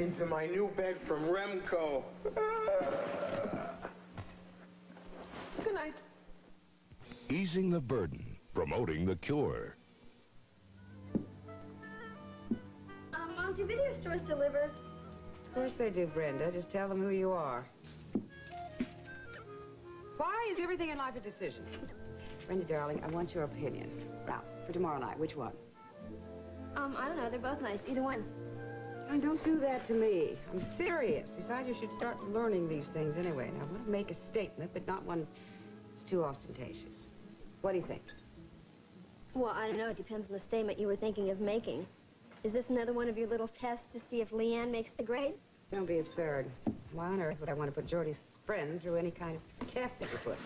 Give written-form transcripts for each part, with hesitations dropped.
into my new bed from Remco. Good night. Easing the burden, promoting the cure. Mom, do video stores deliver? Of course they do, Brenda. Just tell them who you are. Why is everything in life a decision? Brenda, darling, I want your opinion. Now, for tomorrow night, which one? I don't know. They're both nice. Either one. Oh, don't do that to me. I'm serious. Besides, you should start learning these things anyway. Now, I want to make a statement, but not one that's too ostentatious. What do you think? Well, I don't know. It depends on the statement you were thinking of making. Is this another one of your little tests to see if Leanne makes the grade? Don't be absurd. Why on earth would I want to put Jordy's friend through any kind of test if you put?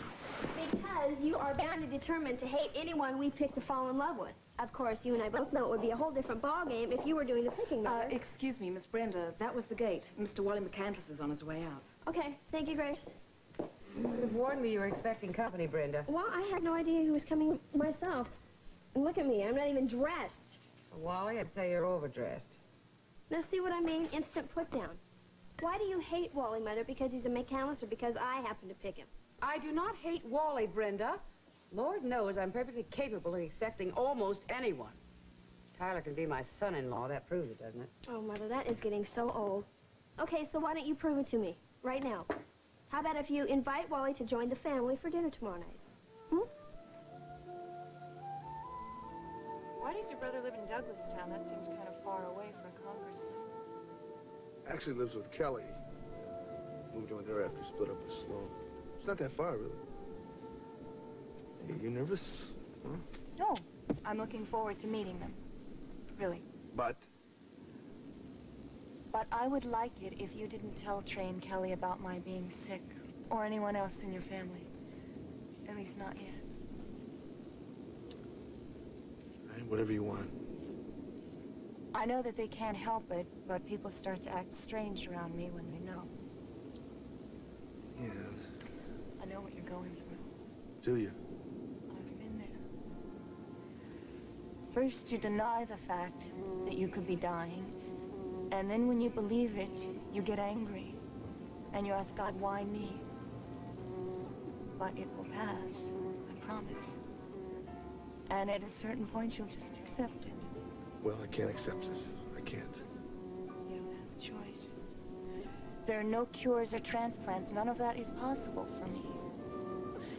Because you are bound and determined to hate anyone we pick to fall in love with. Of course, you and I both know it would be a whole different ballgame if you were doing the picking, Mother. Excuse me, Miss Brenda. That was the gate. Mr. Wally McCandless is on his way out. Okay. Thank you, Grace. You would have warned me you were expecting company, Brenda. Well, I had no idea he was coming myself. And look at me. I'm not even dressed. Wally, I'd say you're overdressed. Now, see what I mean? Instant put down. Why do you hate Wally, Mother? Because he's a McCandless or because I happen to pick him? I do not hate Wally, Brenda. Lord knows I'm perfectly capable of accepting almost anyone. Tyler can be my son-in-law. That proves it, doesn't it? Oh, Mother, that is getting so old. Okay, so why don't you prove it to me right now? How about if you invite Wally to join the family for dinner tomorrow night? Why does your brother live in Douglastown? That seems kind of far away for a congressman. Actually lives with Kelly. Moved in with her after he split up with Sloan. It's not that far, really. Hey, you nervous? Huh? No, I'm looking forward to meeting them. Really. But I would like it if you didn't tell Trey and Kelly about my being sick or anyone else in your family. At least not yet. All right, whatever you want. I know that they can't help it, but people start to act strange around me when they know. Yeah. I know what you're going through. Do you? I've been there. First, you deny the fact that you could be dying, and then when you believe it, you get angry, and you ask God, why me? But it will pass, I promise. And at a certain point, you'll just accept it. Well, I can't accept it. I can't. You don't have a choice. There are no cures or transplants. None of that is possible for me.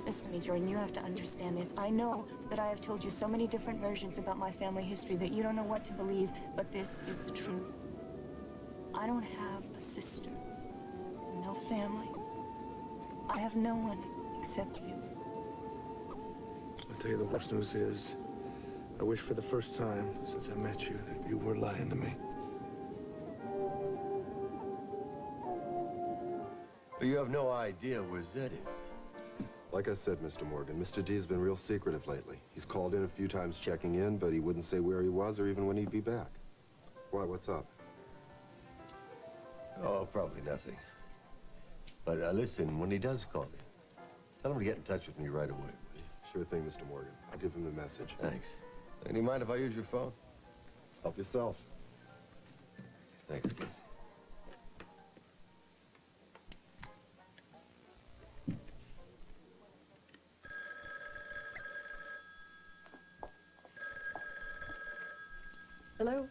Listen to me, Jordan, you have to understand this. I know that I have told you so many different versions about my family history that you don't know what to believe, but this is the truth. I don't have a sister, no family. I have no one except you. I'll tell you, the worst news is, I wish for the first time since I met you that you were lying to me. You have no idea where Zed is. Like I said, Mr. Morgan, Mr. D has been real secretive lately. He's called in a few times checking in, but he wouldn't say where he was or even when he'd be back. Why, what's up? Oh, probably nothing. But listen, when he does call in, tell him to get in touch with me right away, will you? Sure thing, Mr. Morgan. I'll give him the message. Thanks. Any mind if I use your phone? Help yourself. Thanks, Casey. Hello?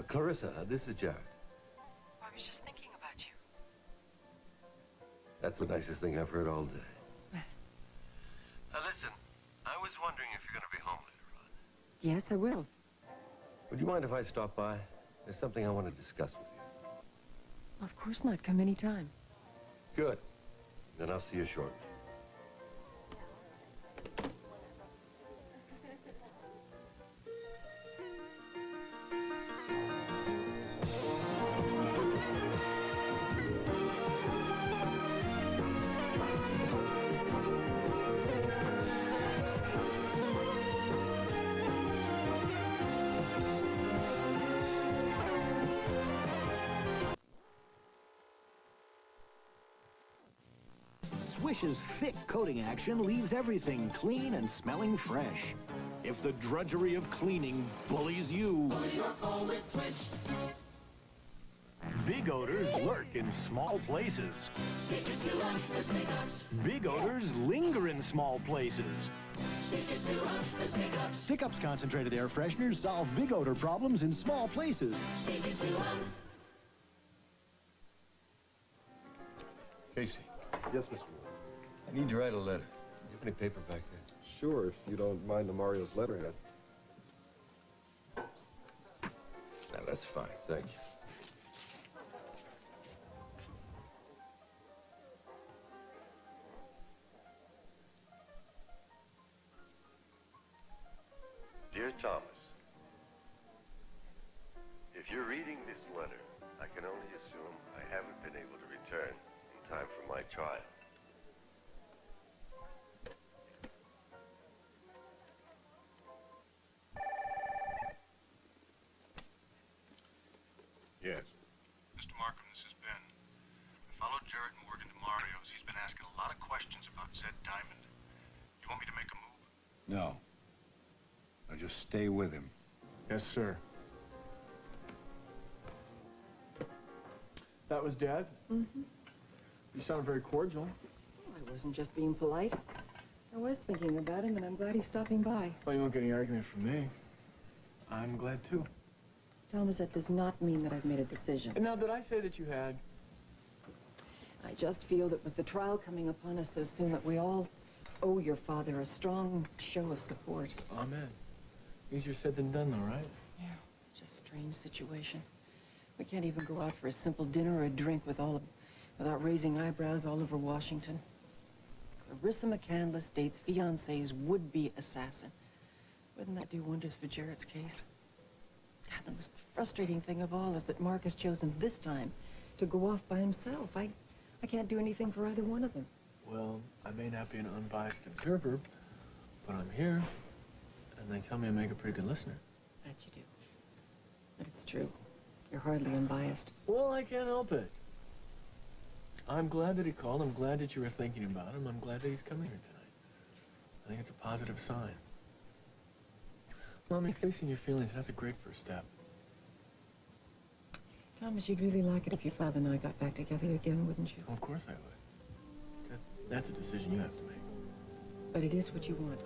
Clarissa, this is Jack. I was just thinking about you. That's the nicest thing I've heard all day. Listen, I was wondering if you're going to be home later on. Yes, I will. Would you mind if I stop by? There's something I want to discuss with you. Of course not. Come anytime. Good. Then I'll see you shortly. Swish's thick coating action leaves everything clean and smelling fresh. If the drudgery of cleaning bullies you, Bully your with Swish. Big big odors lurk in small places. Big odors linger in small places. Stick-Up's concentrated air fresheners solve big odor problems in small places. Casey, Yes, Mr. Moore. I need to write a letter. Do you have any paper back there? Sure, if you don't mind the Mario's letterhead. No, that's fine, thank you. Dear Thomas, if you're reading this letter, I can only assume I haven't been able to return in time for my trial. Yes. Mr. Markham, this is Ben. I followed Jarrett Morgan to Mario's. He's been asking a lot of questions about Zed Diamond. You want me to make a move? No. Now just stay with him. Yes, sir. That was Dad? Mm-hmm. You sound very cordial. I wasn't just being polite. I was thinking about him, and I'm glad he's stopping by. Well, you won't get any argument from me. I'm glad, too. Thomas, that does not mean that I've made a decision. And now, did I say that you had? I just feel that with the trial coming upon us so soon that we all owe your father a strong show of support. Amen. Easier said than done, though, right? Yeah, it's just a strange situation. We can't even go out for a simple dinner or a drink without raising eyebrows all over Washington. Clarissa McCandless dates fiancé's would-be assassin. Wouldn't that do wonders for Jarrett's case? God, the most frustrating thing of all is that Mark has chosen this time to go off by himself. I can't do anything for either one of them. Well, I may not be an unbiased observer, but I'm here, and they tell me I make a pretty good listener. That you do. But it's true. You're hardly unbiased. Well, I can't help it. I'm glad that he called. I'm glad that you were thinking about him. I'm glad that he's coming here tonight. I think it's a positive sign. Well, I mean, facing your feelings, that's a great first step. Thomas, you'd really like it if your father and I got back together again, wouldn't you? Well, of course I would. That's a decision you have to make. But it is what you want.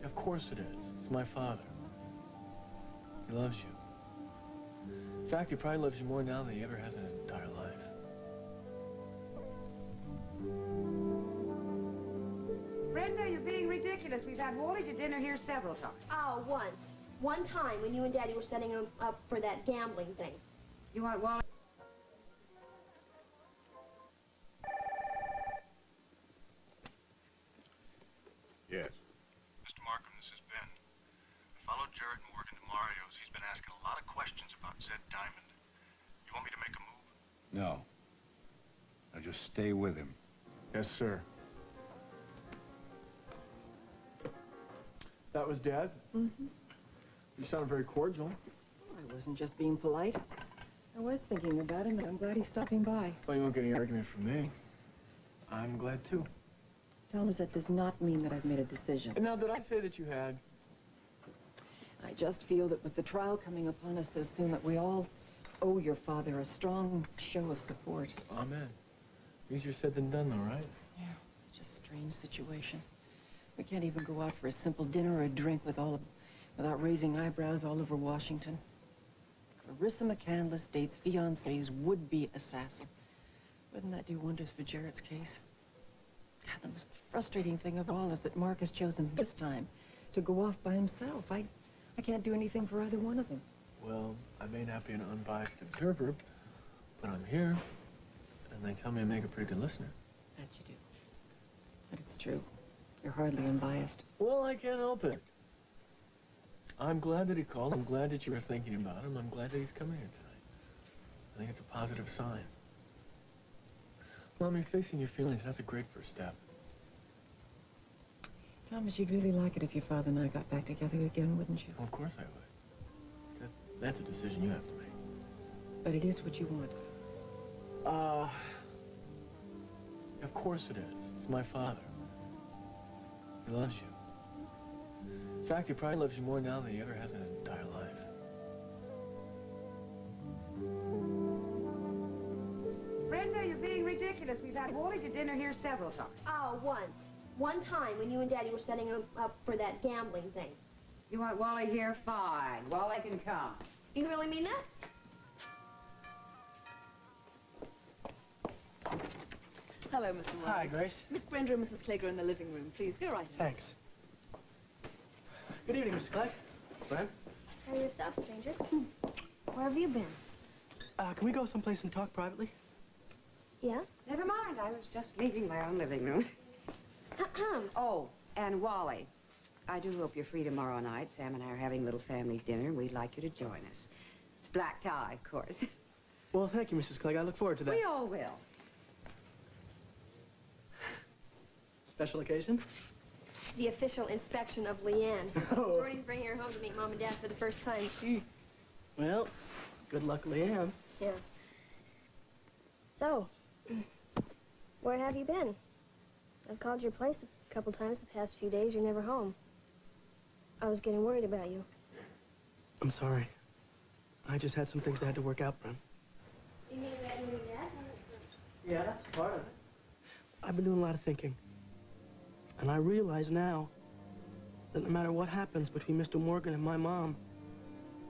Of course it is. It's my father. He loves you. In fact, he probably loves you more now than he ever has in his entire life. Brenda, you're being ridiculous. We've had Wally to dinner here several times. Oh, once. One time when you and Daddy were setting him up for that gambling thing. You want Wally? Yes. Mr. Markham, this is Ben. I followed Jarrett Morgan to Mario's. He's been asking a lot of questions about Zed Diamond. You want me to make a move? No. Now just stay with him. Yes, sir. That was Dad? Mm-hmm. You sound very cordial. I wasn't just being polite. I was thinking about him, and I'm glad he's stopping by. Well, you won't get any argument from me. I'm glad, too. Thomas, that does not mean that I've made a decision. And now, did I say that you had? I just feel that with the trial coming upon us so soon that we all owe your father a strong show of support. Amen. Easier said than done, though, right? Yeah, it's just a strange situation. We can't even go out for a simple dinner or a drink without raising eyebrows all over Washington. Clarissa McCandless dates fiancé's would-be assassin. Wouldn't that do wonders for Jarrett's case? God, the most frustrating thing of all is that Mark has chosen this time to go off by himself. I can't do anything for either one of them. Well, I may not be an unbiased observer, but I'm here, and they tell me I make a pretty good listener. That you do. But it's true. You're hardly unbiased. Well, I can't help it. I'm glad that he called. I'm glad that you were thinking about him. I'm glad that he's coming here tonight. I think it's a positive sign. Well, I mean, facing your feelings, that's a great first step. Thomas, you'd really like it if your father and I got back together again, wouldn't you? Well, of course I would. That's a decision you have to make. But it is what you want. Of course it is. It's my father. He loves you. In fact, he probably loves you more now than he ever has in his entire life. ridiculous. We've had Wally to dinner here several times. Oh, once. One time when you and Daddy were setting him up for that gambling thing. You want Wally here? Fine. Wally can come. You really mean that? Hello, Mr. Wall. Hi, Grace. Miss Brenda and Mrs. Clegg are in the living room. Please, go right in. Thanks. Good evening, Mr. Clegg. Brent? How are yourself, stranger? Where have you been? Can we go someplace and talk privately? Yeah? Never mind. I was just leaving my own living room. Oh, and Wally, I do hope you're free tomorrow night. Sam and I are having a little family dinner, and we'd like you to join us. It's black tie, of course. Well, thank you, Mrs. Clegg. I look forward to that. We all will. Special occasion? The official inspection of Leanne. Oh. Jordy's bringing her home to meet Mom and Dad for the first time. Well, good luck, Leanne. Yeah. So, where have you been? I've called your place a couple times the past few days. You're never home. I was getting worried about you. I'm sorry. I just had some things I had to work out, Brent. You mean that you and Dad? Yeah, that's part of it. I've been doing a lot of thinking. And I realize now that no matter what happens between Mr. Morgan and my mom,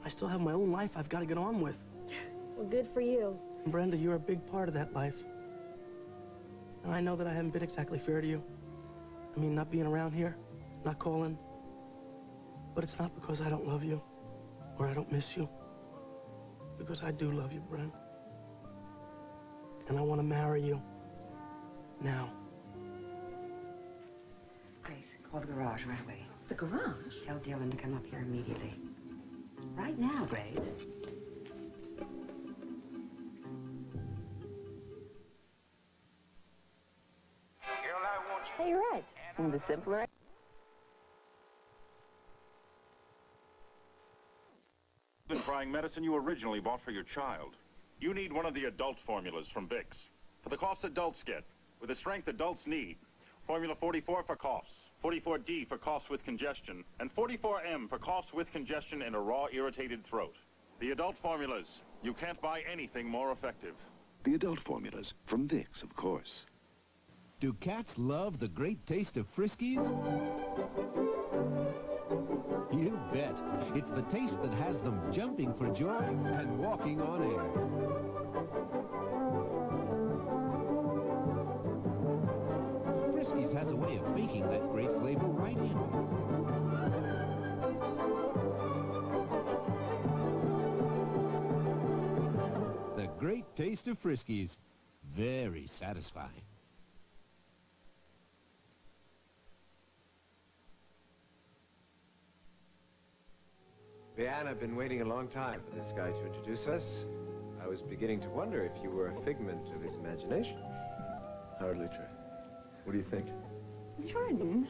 I still have my own life I've got to get on with. Well, good for you. And Brenda, you're a big part of that life. And I know that I haven't been exactly fair to you. I mean, not being around here, not calling. But it's not because I don't love you or I don't miss you. Because I do love you, Brent. And I want to marry you. Now. Grace, call the garage right away. The garage? Tell Dylan to come up here immediately. Right now, Grace. Hey, you're right. And the simpler... Been trying medicine you originally bought for your child. You need one of the adult formulas from Vicks. For the coughs adults get, with the strength adults need. Formula 44 for coughs, 44D for coughs with congestion, and 44M for coughs with congestion and a raw, irritated throat. The adult formulas. You can't buy anything more effective. The adult formulas from Vicks, of course. Do cats love the great taste of Friskies? You bet. It's the taste that has them jumping for joy and walking on air. Friskies has a way of baking that great flavor right in. The great taste of Friskies. Very satisfying. Leanne, I've been waiting a long time for this guy to introduce us. I was beginning to wonder if you were a figment of his imagination. Hardly true. What do you think? Jordan.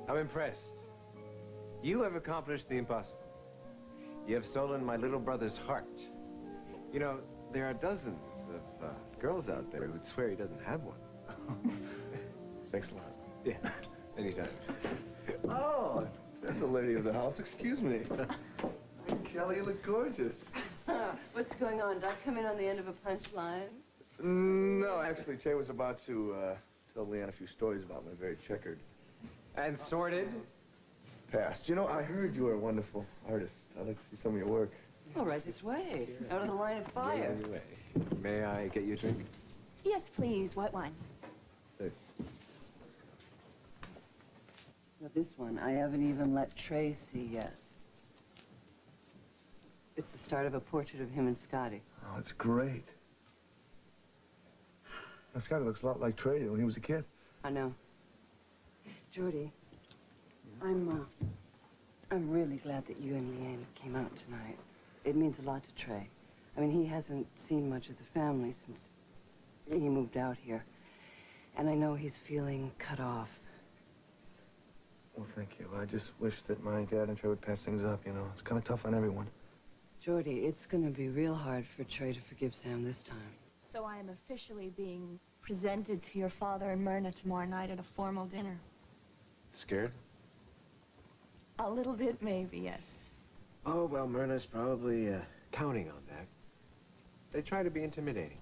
I'm impressed. You have accomplished the impossible. You have stolen my little brother's heart. You know, there are dozens of girls out there who'd swear he doesn't have one. Thanks a lot. Yeah, anytime. Oh, that's the lady of the house. Excuse me. Kelly, you look gorgeous. What's going on? Did I come in on the end of a punchline? No, actually, Che was about to tell Leanne a few stories about my very checkered and sordid past. You know, I heard you were a wonderful artist. I'd like to see some of your work. Oh, right this way. Out of the line of fire. Anyway, may I get you a drink? Yes, please. White wine. Hey. Now, this one, I haven't even let Trey see yet. It's the start of a portrait of him and Scotty. Oh, that's great. Now, Scotty looks a lot like Trey when he was a kid. I know. Jordy, I'm really glad that you and Leanne came out tonight. It means a lot to Trey. I mean, he hasn't seen much of the family since he moved out here. And I know he's feeling cut off. Well, thank you. I just wish that my dad and Trey would patch things up, you know. It's kind of tough on everyone. Jordy, it's going to be real hard for Trey to forgive Sam this time. So I am officially being presented to your father and Myrna tomorrow night at a formal dinner. Scared? A little bit, maybe, yes. Oh, well, Myrna's probably counting on that. They try to be intimidating.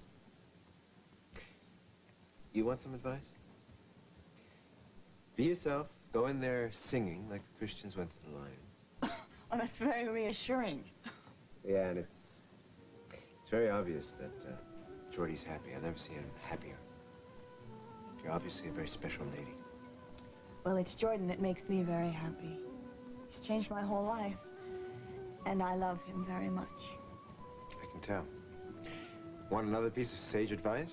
You want some advice? Be yourself. Go in there singing like the Christians went to the lions. Oh, that's very reassuring. Yeah, and it's very obvious that Jordy's happy. I've never seen him happier. You're obviously a very special lady. Well, it's Jordan that makes me very happy. He's changed my whole life. And I love him very much. I can tell. Want another piece of sage advice?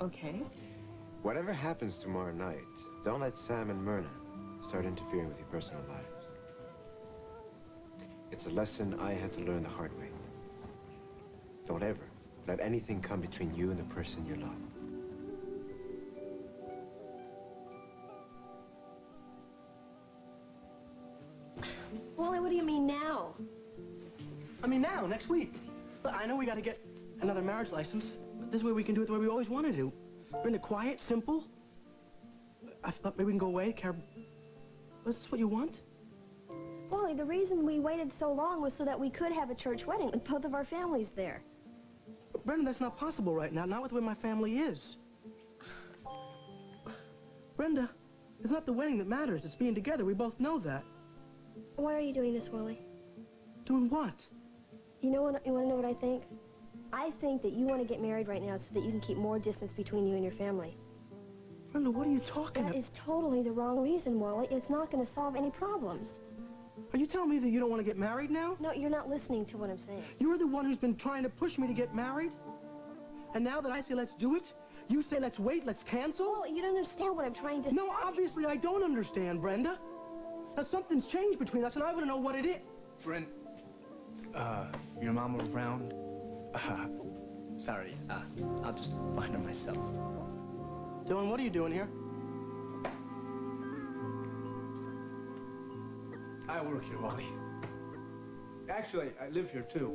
Okay. Whatever happens tomorrow night, don't let Sam and Myrna start interfering with your personal lives. It's a lesson I had to learn the hard way. Don't ever let anything come between you and the person you love. Wally, what do you mean now? I mean now, next week. Look, I know we got to get another marriage license, but this way we can do it the way we always want to do. Brenda, quiet, simple. I thought maybe we can go away, Is this what you want? Wally, the reason we waited so long was so that we could have a church wedding with both of our families there. But Brenda, that's not possible right now, not with the way my family is. Brenda, it's not the wedding that matters, it's being together. We both know that. Why are you doing this, Wally? Doing what? You want to know what I think? I think that you want to get married right now so that you can keep more distance between you and your family. Brenda, what are you talking about? That is totally the wrong reason, Wally. It's not going to solve any problems. Are you telling me that you don't want to get married now? No, you're not listening to what I'm saying. You're the one who's been trying to push me to get married? And now that I say let's do it, you say let's wait, let's cancel? Well, you don't understand what I'm trying to say. No, obviously I don't understand, Brenda. Now, something's changed between us, and I want to know what it is. Friend, your mama around? Sorry, I'll just find her myself. Dylan, what are you doing here? I work here, Wally. Actually, I live here, too.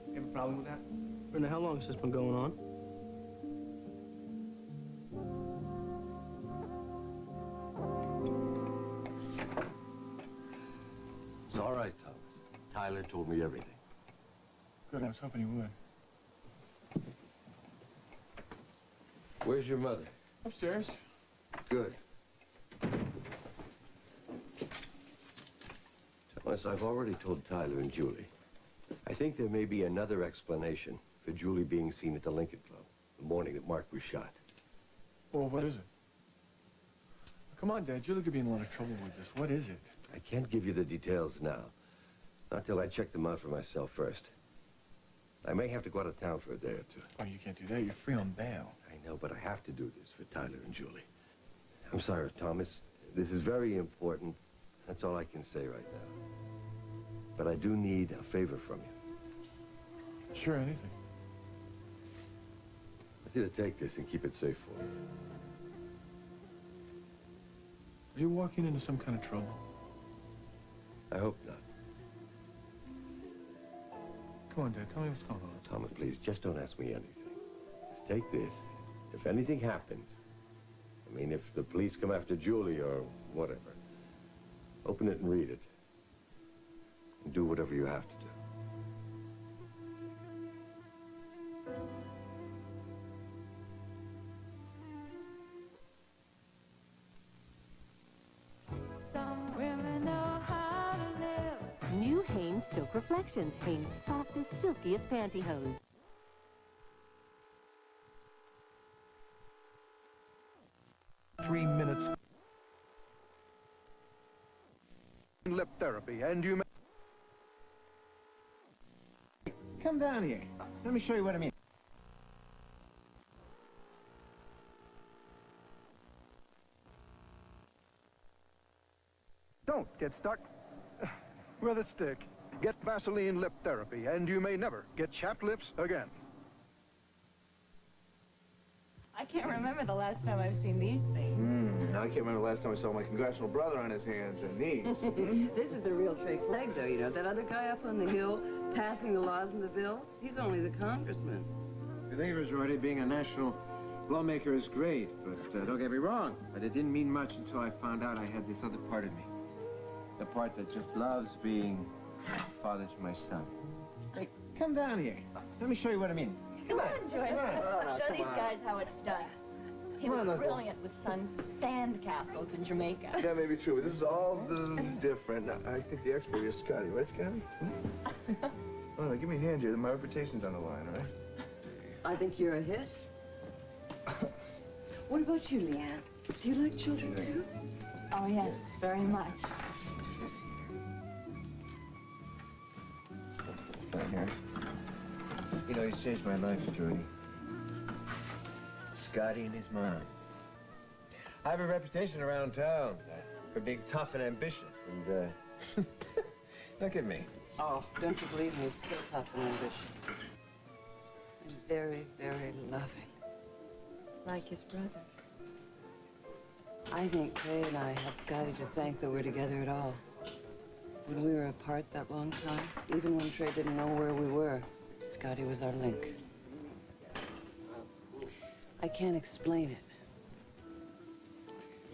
You have a problem with that? Brenda, how long has this been going on? It's all right, Thomas. Tyler told me everything. Good, I was hoping you would. Where's your mother? Upstairs. Good. Thomas, I've already told Tyler and Julie. I think there may be another explanation for Julie being seen at the Lincoln Club the morning that Mark was shot. Well, what is it? Come on, Dad. Julie could be in a lot of trouble with this. What is it? I can't give you the details now. Not till I check them out for myself first. I may have to go out of town for a day or two. Oh, you can't do that. You're free on bail. I know, but I have to do this for Tyler and Julie. I'm sorry, Thomas. This is very important. That's all I can say right now. But I do need a favor from you. Sure, anything. I want you to take this and keep it safe for me. Are you walking into some kind of trouble? I hope not. Come on, Dad. Tell me what's going on. Thomas, please, just don't ask me anything. Just take this. If anything happens, I mean, if the police come after Julie or whatever, open it and read it. And do whatever you have to do. New Hanes Silk Reflections. Hanes' softest, silkiest pantyhose. Three minutes. Lip therapy, and you may... Come down here. Let me show you what I mean. Don't get stuck with a stick. Get Vaseline lip therapy, and you may never get chapped lips again. I can't remember the last time I've seen these things. I can't remember the last time I saw my congressional brother on his hands and knees. This is the real trick leg, though, you know. That other guy up on the hill passing the laws and the bills, he's only the congressman. Believers, Roddy, being a national lawmaker is great, but don't get me wrong. But it didn't mean much until I found out I had this other part of me. The part that just loves being father to my son. Hey, come down here. Let me show you what I mean. Come on, Joyce. Come on. Show these guys how it's done. He Come was on, Uncle. brilliant with sand castles in Jamaica. That may be true, but this is all different. I think the expert is Scotty, right, Scotty? Oh, no, give me a hand here. My reputation's on the line, all right? I think you're a hit. What about you, Leanne? Do you like children, too? Oh, yes, very much. Right here. You know, he's changed my life, Judy. Scotty and his mom. I have a reputation around town for being tough and ambitious, and, look at me. Oh, don't you believe me? He's still tough and ambitious. And very, very loving. Like his brother. I think Kay and I have Scotty to thank that we're together at all. When we were apart that long time, even when Trey didn't know where we were, Scotty was our link. I can't explain it.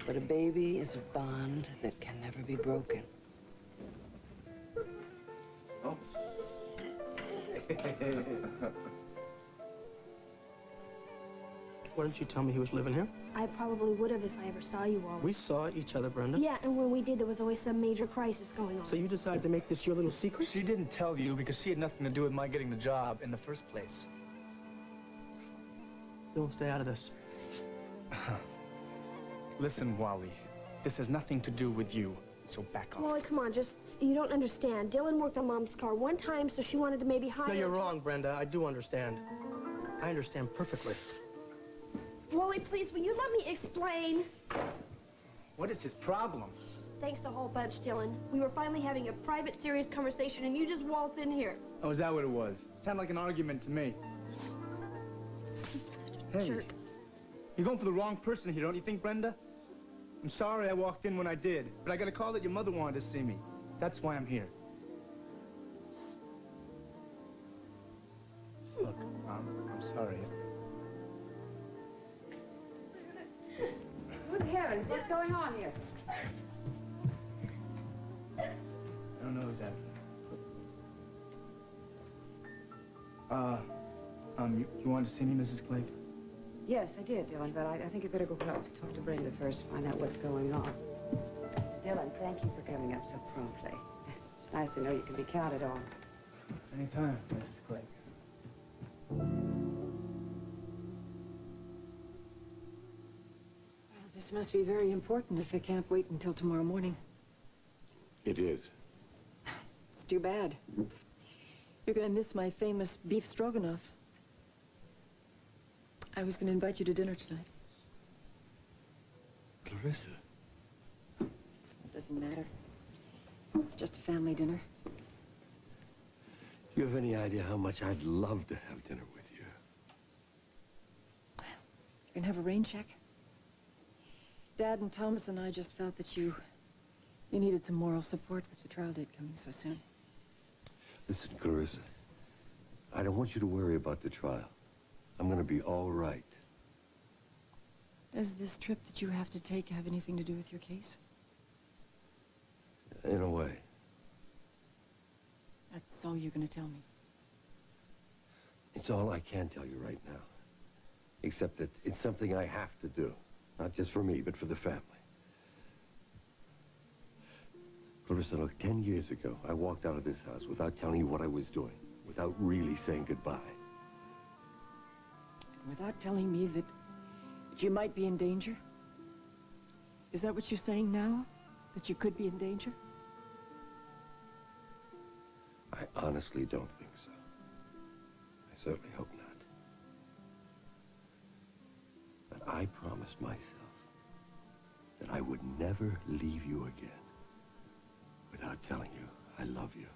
But a baby is a bond that can never be broken. Oh. Why didn't you tell me he was living here? I probably would have if I ever saw you all. We saw each other, Brenda. Yeah, and when we did, there was always some major crisis going on. So you decided to make this your little secret? She didn't tell you because she had nothing to do with my getting the job in the first place. Don't stay out of this. Listen, Wally, this has nothing to do with you, so back off. Wally, come on, you don't understand. Dylan worked on Mom's car one time, so she wanted to maybe hire... No, you're wrong, Brenda. I do understand. I understand perfectly. Wally, please, will you let me explain? What is his problem? Thanks a whole bunch, Dylan. We were finally having a private, serious conversation, and you just waltz in here. Oh, is that what it was? Sounded like an argument to me. Hey, Jerk. you're going for the wrong person here, don't you think, Brenda? I'm sorry I walked in when I did, but I got a call that your mother wanted to see me. That's why I'm here. Look, I'm sorry. Good heavens, what's going on here? I don't know exactly. You wanted to see me, Mrs. Clegg? Yes, I did, Dylan, but I think I'd better go close. Talk to Brenda first, find out what's going on. Dylan, thank you for coming up so promptly. It's nice to know you can be counted on. Anytime, Mrs. Clegg. This must be very important if it can't wait until tomorrow morning. It is. It's too bad. You're going to miss my famous beef stroganoff. I was going to invite you to dinner tonight. Clarissa. It doesn't matter. It's just a family dinner. Do you have any idea how much I'd love to have dinner with you? You can have a rain check. Dad and Thomas and I just felt that you needed some moral support with the trial date coming so soon. Listen, Clarissa, I don't want you to worry about the trial. I'm going to be all right. Does this trip that you have to take have anything to do with your case? In a way. That's all you're going to tell me. It's all I can tell you right now. Except that it's something I have to do. Not just for me, but for the family. Clarissa, look, 10 years ago, I walked out of this house without telling you what I was doing, without really saying goodbye. Without telling me that you might be in danger? Is that what you're saying now? That you could be in danger? I honestly don't think so. I certainly hope not. But I promised myself that I would never leave you again without telling you I love you.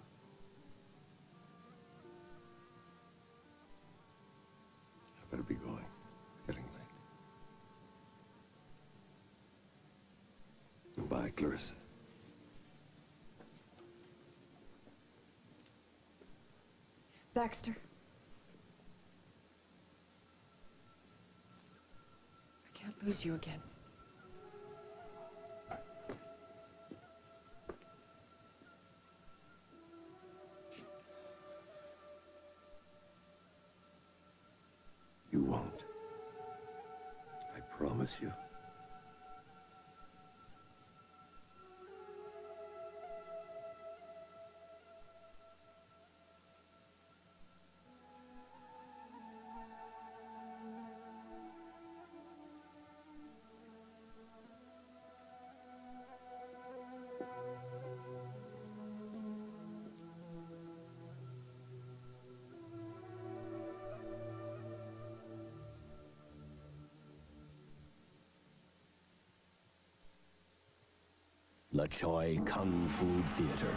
I better be going. It's getting late. Goodbye, Clarissa. Baxter. I can't lose you again. You won't. I promise miss you. La Choi Kung Fu Theater.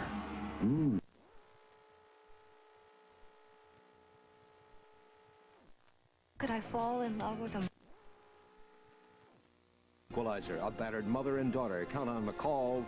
Could I fall in love with a... Equalizer, a battered mother and daughter count on McCall